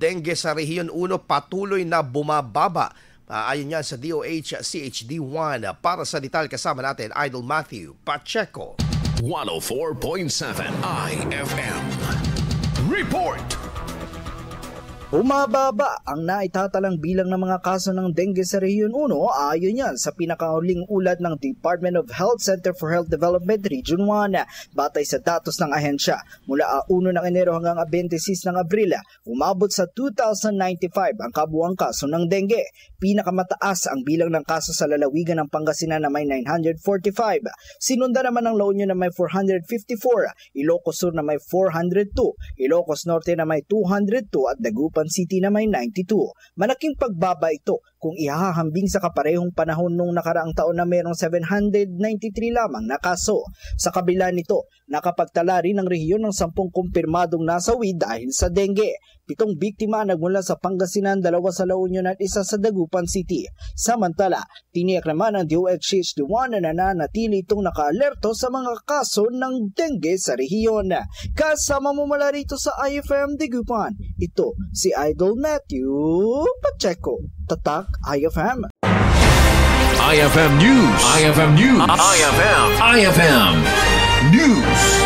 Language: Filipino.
dengue sa Rehiyon 1 patuloy na bumababa. Ayon yan sa DOH CHD1. Para sa detalye kasama natin, Idol Matthew Pacheco. 104.7 IFM. Report! Bumababa ang naitatalang bilang ng mga kaso ng dengue sa Rehiyon 1 ayon yan sa pinakauling ulat ng Department of Health Center for Health Development Region 1. Batay sa datos ng ahensya, mula 1 ng Enero hanggang 26 ng Abril, umabot sa 2,095 ang kabuuang kaso ng dengue. Pinakamataas ang bilang ng kaso sa lalawigan ng Pangasinan na may 945. Sinunda naman ng La Union na may 454, Ilocos Sur na may 402, Ilocos Norte na may 202 at Dagupan City na may 92. Malaking pagbaba ito kung ihahambing sa kaparehong panahon nung nakaraang taon na mayroong 793 lamang na kaso. Sa kabila nito, nakapagtala rin ang rehiyon ng 10 kumpirmadong nasawi dahil sa dengue. 7 biktima nagmula sa Pangasinan, 2 sa La Union at 1 sa Dagupan City. Samantala, tiniyak naman ng DOH-CHD1 na nananatili itong nakaalerto sa mga kaso ng dengue sa rehiyon. Kasama mo mula rito sa IFM Dagupan, ito si Idol Matthew Pacheco. Tatak IFM. IFM News. IFM News. IFM News.